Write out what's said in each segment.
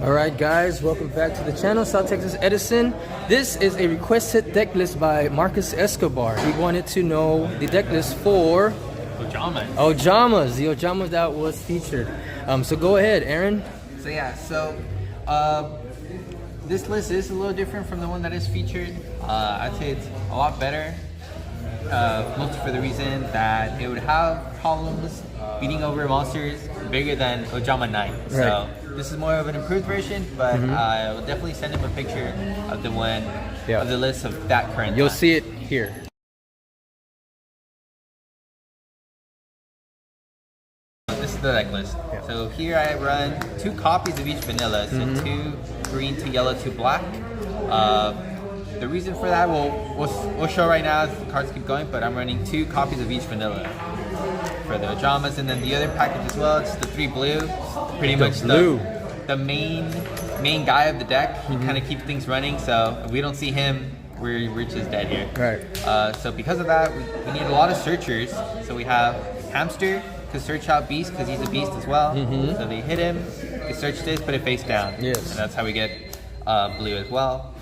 Alright guys, welcome back to the channel, South Texas Edison. This is a requested deck list by Marcus Escobar. He wanted to know the deck list for Ojamas, the Ojamas that was featured. So go ahead, Aaron. This list is a little different from the one that is featured. I'd say it's a lot better, mostly for the reason that it would have problems beating over monsters bigger than Ojama 9. Right. So this is more of an improved version, but I will definitely send him a picture of the one of the list of that current. You'll see it here. This is the deck list. Yeah. So here I run 2 copies of each vanilla, so 2 green, 2 yellow, 2 black. The reason for that we'll show right now as the cards keep going, but I'm running 2 copies of each vanilla for the Ojamas, and then the other package as well. It's the 3 blue. Pretty much the main guy of the deck. He kind of keeps things running, so if we don't see him, we're just dead here. Right. So because of that, we need a lot of searchers. So we have Hamster to search out Beast because he's a beast as well. So they hit him, they search this, put it face down. Yes. And that's how we get blue as well.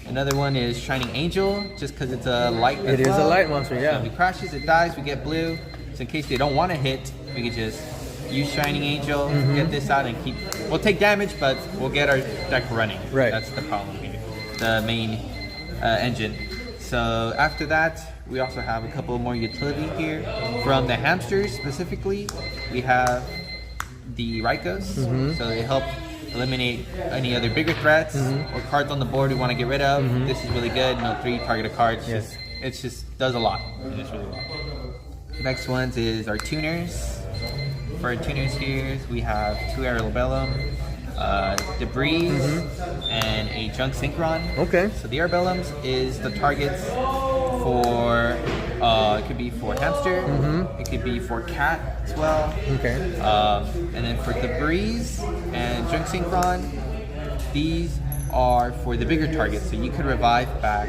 Another one is Shining Angel, just because it's a light as well. It is a light monster, yeah. So if it crashes, it dies, we get blue. So in case they don't want to hit, we can just use Shining Angel, get this out, and we'll take damage, but we'll get our deck running. Right. That's the problem here, the main engine. So after that, we also have a couple more utility here. From the hamsters specifically, we have the Rykos, so they help eliminate any other bigger threats or cards on the board we want to get rid of. This is really good. No 3 targeted cards. Yes. It just does a lot. It's really well. Next ones is our tuners. For our tuners here, we have 2 Arabellum, Debris, and a Junk Synchron. Okay. So the Arabellums is the targets for, it could be for hamster, it could be for cat as well. Okay. And then for Debris and Junk Synchron, these are for the bigger targets. So you could revive back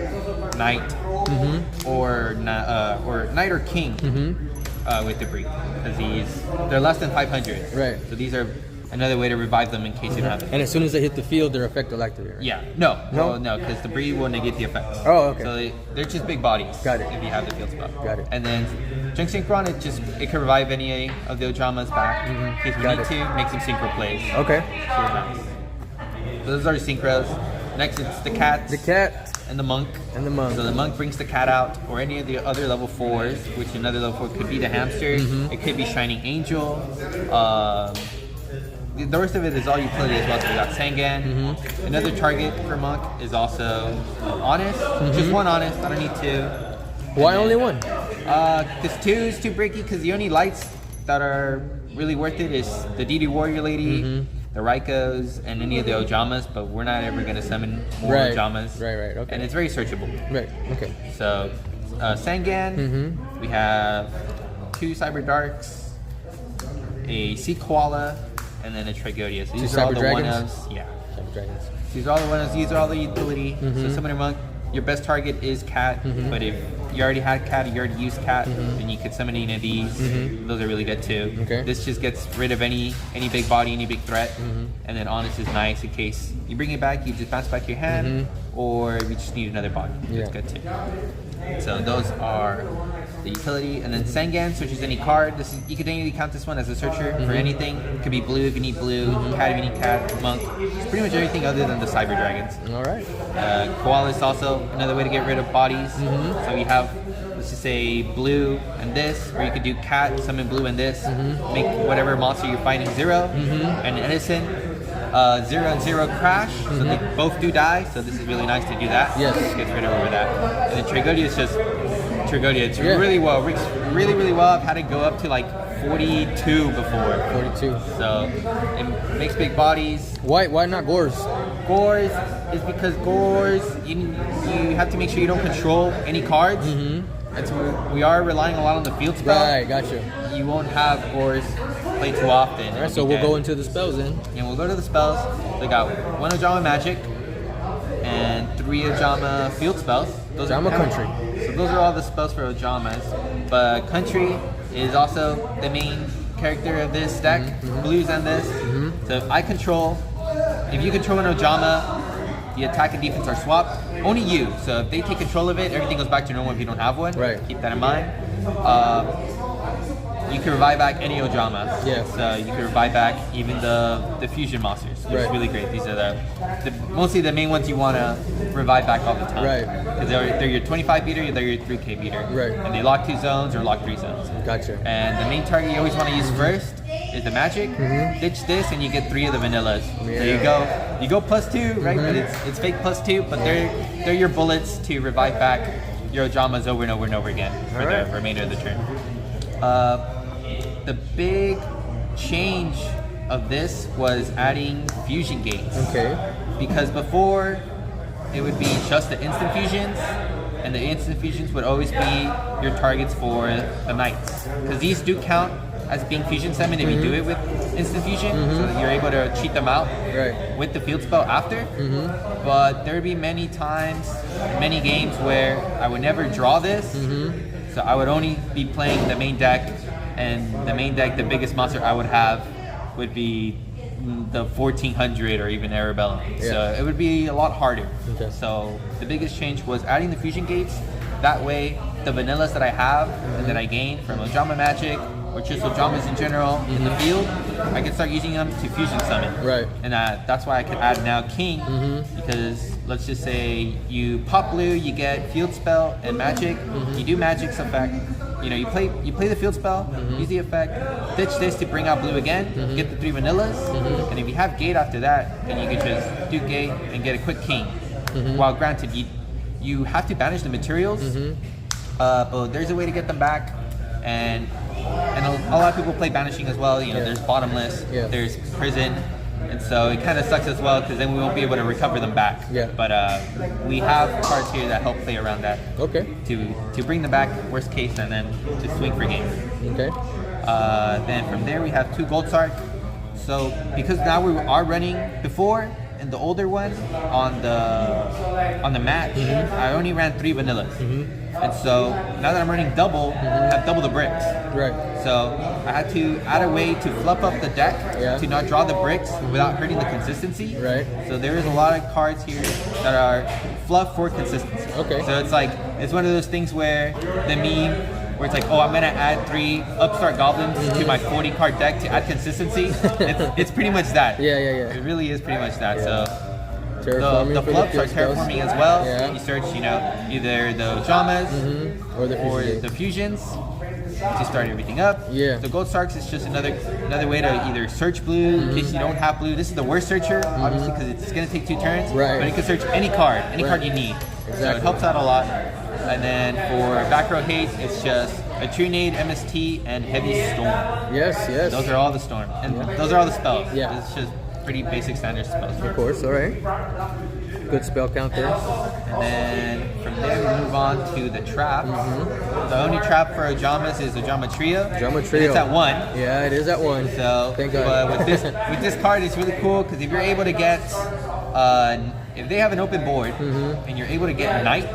Knight or Knight or King with Debris, because they're less than 500. Right. So these are another way to revive them in case you don't have them. And as soon as they hit the field, their effect will activate, right? Yeah. No, because Debris will negate the effects. Oh, okay. So they're just big bodies. Got it. If you have the field spell. Got it. And then Junk Synchron, it can revive any of the Ojamas back in case we need to, make some synchro plays. Okay. So nice. Those are synchros. Next, it's the cat. The cat. And the monk. And the monk. So the monk brings the cat out, or any of the other level 4s, which another level 4 could be the hamster. It could be Shining Angel. The rest of it is all utility as well. So we got Sangan. Another target for monk is also honest. Just 1 honest. I don't need 2. Why only 1? Because 2 is too breaky. Because the only lights that are really worth it is the DD Warrior Lady, the Rykos, and any of the Ojamas. But we're not ever going to summon more Ojamas. Right. Okay. And it's very searchable. Right. Okay. So Sangan. We have 2 Cyber Darks, a Sea Koala, and then a Tragodia. So these are all the one-ofs. Yeah. Cyber Dragons. These are all the one-ofs. These are all the utility. So Summoner Monk, your best target is cat, but if you already had cat, you already used cat, then you could summon any of these. Those are really good too. Okay. This just gets rid of any big body, any big threat. And then honest is nice in case you bring it back, you just bounce back your hand, or if you just need another body. It's good too. So those are the utility, and then Sangan searches any card. You could technically count this one as a searcher for anything. It could be blue if you need blue, cat if you need cat, monk. It's pretty much everything other than the Cyber Dragons. All right. Koala is also another way to get rid of bodies. So you have, let's just say, blue and this, or you could do cat, summon blue and this, make whatever monster you're fighting 0, and Edison. 0 and 0 crash, so they both do die, so this is really nice to do that. Yes. Gets rid of over that. And then Tragodia is just Tragodia. It's really well. Works really well. I've had it go up to like 42 before. 42. So it makes big bodies. Why not Gores? Gores is because Gores, you have to make sure you don't control any cards. And so we are relying a lot on the field spell. Right, gotcha. You won't have Gores play too often. Alright, so we'll go into the spells then. And we'll go to the spells. We got 1 Ojama Magic and 3 Ojama Field spells. Those Ojama are Country. So those are all the spells for Ojamas. But Country is also the main character of this deck. Blues on this. So I control if you control an Ojama, the attack and defense are swapped. Only you. So if they take control of it, everything goes back to normal if you don't have one. Right. Keep that in mind. You can revive back any Ojama. Yeah. So you can revive back even the fusion monsters. It's really great. These are the mostly the main ones you want to revive back all the time. Right. Because they're your 25 beater, they're your 3K beater. Right. And they lock 2 zones or lock 3 zones. Gotcha. And the main target you always want to use first is the magic. Ditch this and you get 3 of the vanillas. Yeah. There you go. You go +2, right? But it's fake +2, but they're your bullets to revive back your Ojamas over and over and over again for the remainder of the turn. The big change of this was adding fusion gates. Okay. Because before it would be just the instant fusions, and the instant fusions would always be your targets for the knights. Because these do count as being fusion summon if you do it with instant fusion, so that you're able to cheat them out with the field spell after. But there would be many times, many games where I would never draw this, so I would only be playing the main deck, and the main deck, the biggest monster I would have would be the 1400 or even Arabella. So it would be a lot harder. Okay. So the biggest change was adding the fusion gates. That way, the vanillas that I have and that I gain from Ojama Magic, or just Ojamas in general in the field, I can start using them to fusion summon. Right. And that's why I could add now King, because let's just say you pop blue, you get field spell and magic. You do magic's effect. You know, you play the field spell, use the effect, ditch this to bring out blue again, get the 3 vanillas, and if you have gate after that, then you can just do gate and get a quick King. While granted, you have to banish the materials, but there's a way to get them back, and a lot of people play banishing as well. You know, there's bottomless, there's prison, and so it kind of sucks as well because then we won't be able to recover them back. But we have cards here that help play around that. Okay. To bring them back, worst case, and then to swing for game. Okay. Then from there we have 2 Gold Sark. So because now we are running before. And the older one on the match, I only ran 3 vanillas, and so now that I'm running double, I have double the bricks. Right. So I had to add a way to fluff up the deck to not draw the bricks without hurting the consistency. Right. So there is a lot of cards here that are fluff for consistency. Okay. So it's one of those things where the meme. Where it's like, oh, I'm gonna add 3 upstart goblins to my 40 card deck to add consistency. It's pretty much that. It really is pretty much that. So the fluffs are terraforming as well. You search, either the Ojamas or the fusions to start everything up. The Gold Sarks is just another way to either search blue in case you don't have blue. This is the worst searcher, obviously, because it's gonna take 2 turns. But it can search any card you need. So it helps out a lot. And then for back row haste, it's just a True Nade, MST, and Heavy Storm. Yes. Those are all the storm. And those are all the spells. It's just pretty basic standard spells. Of course, alright. Good spell count there. And then from there we move on to the trap. The only trap for Ojamas is Ojama Trio. Ojama Trio. It's at 1. Yeah, it is at 1. So thank God. But with this card, it's really cool because if you're able to get, if they have an open board and you're able to get Knight,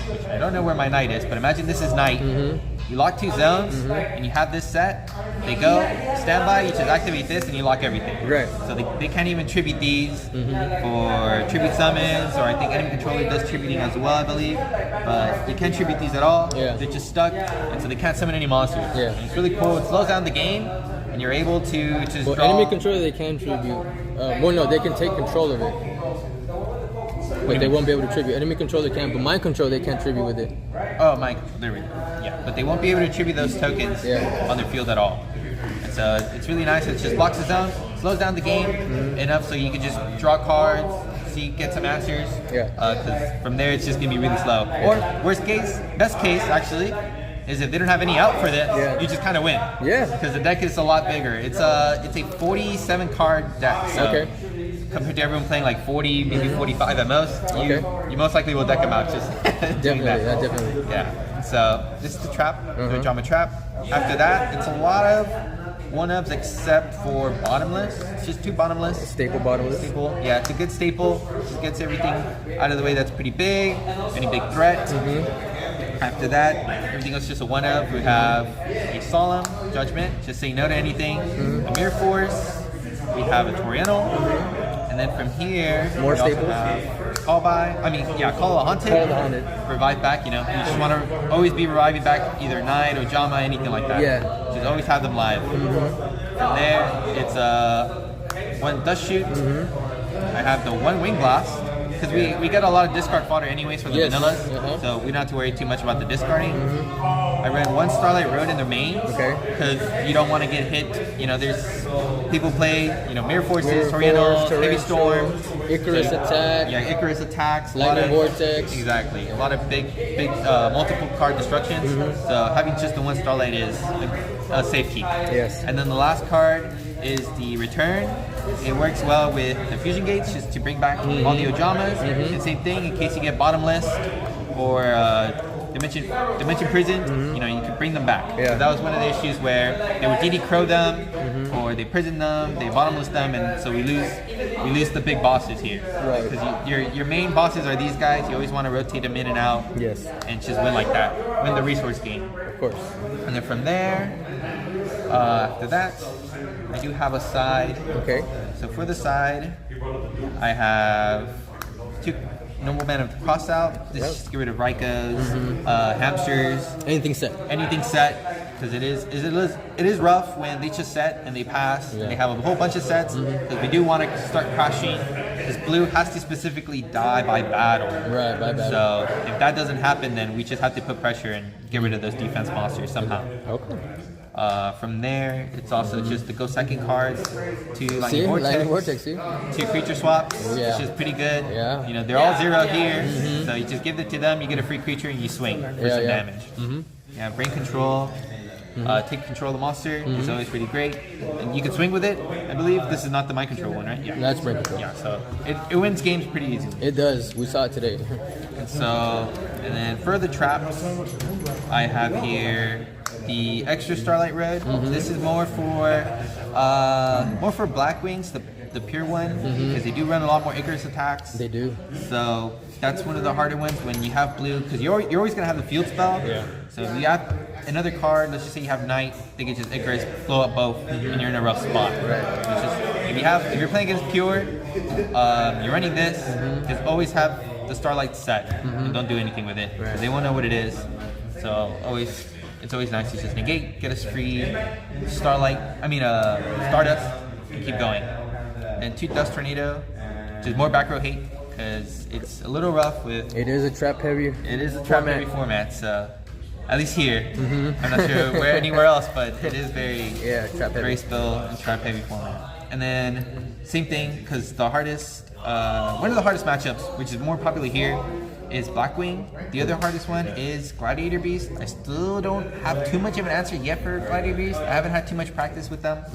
which I don't know where my Knight is, but imagine this is Knight. You lock 2 zones, and you have this set. They go, standby, you just activate this, and you lock everything. Right. So they can't even tribute these for tribute summons, or I think enemy controller does tributing as well, I believe. But you can't tribute these at all. They're just stuck, and so they can't summon any monsters. And it's really cool. It slows down the game, and you're able to just draw. Enemy controller they can tribute. No, they can take control of it. But they won't be able to tribute. Enemy controller can, but mind control they can't tribute with it. Oh, mind control. There we go. Yeah, but they won't be able to tribute those tokens on their field at all. And so it's really nice. It just blocks the zone, slows down the game enough so you can just draw cards, get some answers. Because from there it's just gonna be really slow. Or worst case, best case actually, is if they don't have any out for that, you just kind of win. Because the deck is a lot bigger. It's a 47 card deck. So compared to everyone playing like 40, maybe 45 at most, you most likely will deck them out just definitely. Yeah. So this is the trap, the Ojama trap. After that, it's a lot of 1-ups except for bottomless. It's just 2 bottomless. Staple bottomless. Staple. Yeah, it's a good staple. Just gets everything out of the way that's pretty big. Any big threat. After that, everything else is just a 1-up. We have a Solemn Judgment, just say no to anything. A Mirror Force. We have a Toriano. And then from here, More we also staples? have call a haunted. Call the haunted. Revive back, you know. You just want to always be reviving back either Knight, Ojama, anything like that. Yeah. Just always have them live. From there, it's one dust shoot. I have the one wing blast. Because we get a lot of discard fodder anyways for the vanillas, so we don't have to worry too much about the discarding. I ran one Starlight Road in their main, because you don't want to get hit. You know, there's people play, you know, Mirror Forces, Tornadoes, Heavy Storm, Icarus attack. Yeah, Icarus attacks. Lightning Vortex. Exactly. A lot of big multiple card destructions. So having just the one Starlight is a safe keep. Yes. And then the last card is the Return. It works well with the fusion gates, just to bring back all the Ojamas. And same thing, in case you get bottomless or Dimension Prison, you know, you can bring them back. Yeah. So that was one of the issues where they would DD Crow them, or they prison them, they bottomless them, and so we lose the big bosses here. Right. Because your main bosses are these guys. You always want to rotate them in and out. Yes. And just win like that. Win the resource game. Of course. And then from there, after that, I do have a side. Okay. So for the side, I have 2 Noble Men of Cross out. This is just get rid of Raikas, hamsters. Anything set. Anything set, because it is rough when they just set and they pass. And they have a whole bunch of sets, because we do want to start crashing. Because blue has to specifically die by battle. Right, by battle. So if that doesn't happen, then we just have to put pressure and get rid of those defense monsters somehow. Okay. From there, it's also just the go second cards, 2 Lightning Vortex, see? 2 creature swaps, Yeah. which is pretty good. Yeah. You know, they're all 0 here, so you just give it to them, you get a free creature, and you swing for some damage. Yeah, brain control, take control of the monster is always pretty great, and you can swing with it. I believe this is not the mind control one, right? Yeah. That's brain control. Yeah, so it wins games pretty easily. It does. We saw it today. And then for the traps, I have here the extra Starlight Road. This is more for Black Wings, the pure one, because they do run a lot more Icarus attacks. They do. So that's one of the harder ones when you have blue, because you're always gonna have the field spell. Yeah. So if you have another card, let's just say you have Knight, they can just Icarus, blow up both, and you're in a rough spot. Right. It's just, if you're playing against pure, you're running this, just always have the Starlight set and don't do anything with it, because they won't know what it is. So it's always nice to just negate, get us free Stardust, and keep going. And 2 Dust Tornado, just more back row hate, because it's a little rough with... It is a trap heavy. It is a trap heavy format, so at least here. I'm not sure where anywhere else, but it is very trap heavy. very spell and trap heavy format. And then same thing, because the hardest, one of the hardest matchups, which is more popular here, is Blackwing. The other hardest one is Gladiator Beast. I still don't have too much of an answer yet for Gladiator Beast. I haven't had too much practice with them.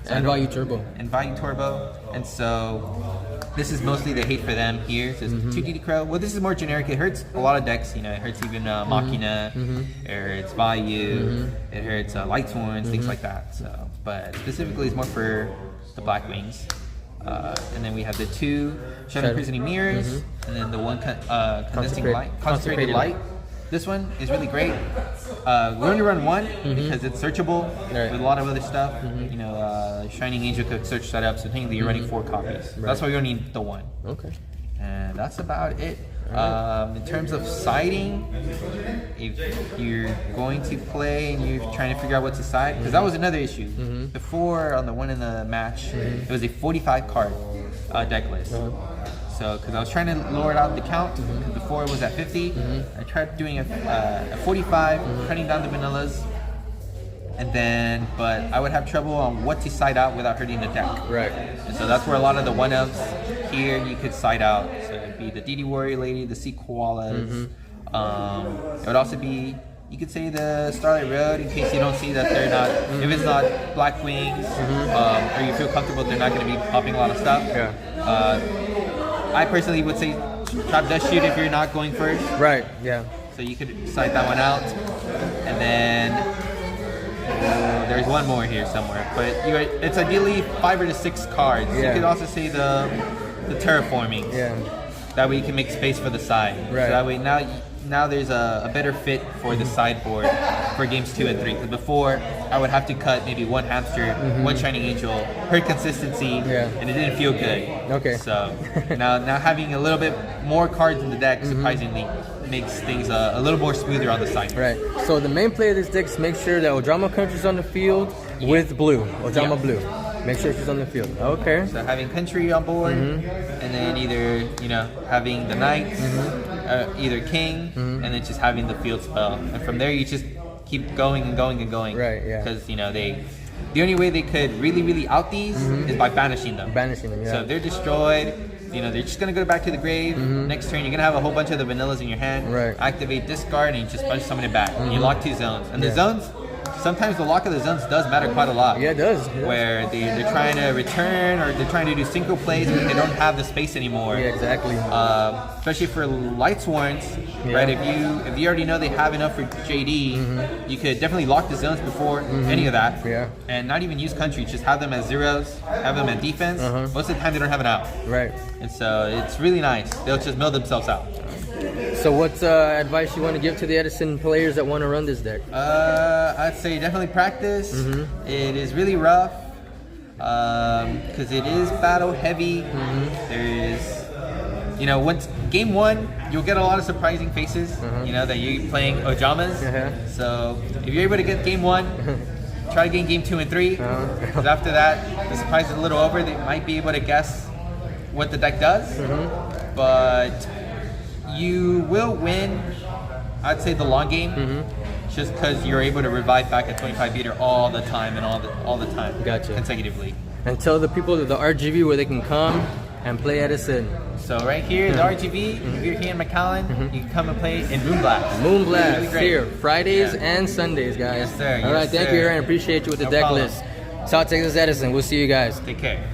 So And Value Turbo. And Value Turbo. And so this is mostly the hate for them here. So it's 2 DD Crow. Well, this is more generic. It hurts a lot of decks. You know, it hurts even Machina. It hurts Value. It hurts Light Sworns, things like that. So, but specifically, it's more for the Black Wings. And then we have the 2 Shadow Imprisoning Mirrors, and then the 1 Consecrated Light. This one is really great. We only run 1 because it's searchable with a lot of other stuff. You know, Shining Angel could search that up, so technically you're running 4 copies. That's why you only need the 1. Okay. And that's about it. In terms of siding, if you're going to play and you're trying to figure out what to side, because that was another issue. Before, on the one in the match, it was a 45 card deck list. So, because I was trying to lower it out the count, before it was at 50, I tried doing a 45, cutting down the vanillas, and then, but I would have trouble on what to side out without hurting the deck. Right. And so that's where a lot of the 1-ups here you could side out. So it'd be the DD Warrior Lady, the Sea Koalas. It would also be, you could say the Starlight Road, in case you don't see that they're not, if it's not Black Wings, or you feel comfortable they're not going to be popping a lot of stuff. I personally would say Trap Dust Shoot if you're not going first. Right, yeah. So you could side that one out. And then there's one more here somewhere, but it's ideally 5 or 6 cards. You could also say the terraforming. Yeah. That way you can make space for the side. Right. So that way now now there's a better fit for the sideboard for games 2 and 3. Because before, I would have to cut maybe one hamster, one shining angel, hurt consistency, and it didn't feel good. Okay. So now having a little bit more cards in the deck, surprisingly, makes things a little more smoother on the side. Right. So the main play of this deck is make sure that Ojama Country's on the field with blue. Ojama blue. Make sure she's on the field. Okay. So having country on board, and then either having the knights, either king, and then just having the field spell. And from there you just keep going and going and going. Right. Yeah. Because the only way they could really out these is by banishing them. Banishing them. Yeah. So if they're destroyed, they're just gonna go back to the grave. Next turn, you're gonna have a whole bunch of the vanillas in your hand. Right. Activate discard and you just punch somebody back. And you lock 2 zones. And the zones, sometimes the lock of the zones does matter quite a lot. Yeah, it does. Yeah. Where they're trying to return or they're trying to do synchro plays and they don't have the space anymore. Yeah, exactly. Especially for Lightsworns, right? If you already know they have enough for JD, you could definitely lock the zones before any of that. Yeah. And not even use country, just have them as zeros, have them at defense. Most of the time they don't have an out. Right. And so it's really nice. They'll just mill themselves out. So what's advice you want to give to the Edison players that want to run this deck? I'd say definitely practice. It is really rough because it is battle heavy. There is, once game 1, you'll get a lot of surprising faces. That you're playing Ojamas. So if you're able to get game 1, try to gain game 2 and 3. Because after that, the surprise is a little over. They might be able to guess what the deck does, but you will win, I'd say, the long game, just because you're able to revive back at 25 meter all the time and all the time, consecutively. And tell the people that the RGV where they can come and play Edison. So right here, the RGV, if you're here in McAllen, you can come and play in Moonblast. Moonblast really here, Fridays and Sundays, guys. Yes, sir. All right, thank you, Aaron. Appreciate you with the deck list. South Texas Edison. We'll see you guys. Take care.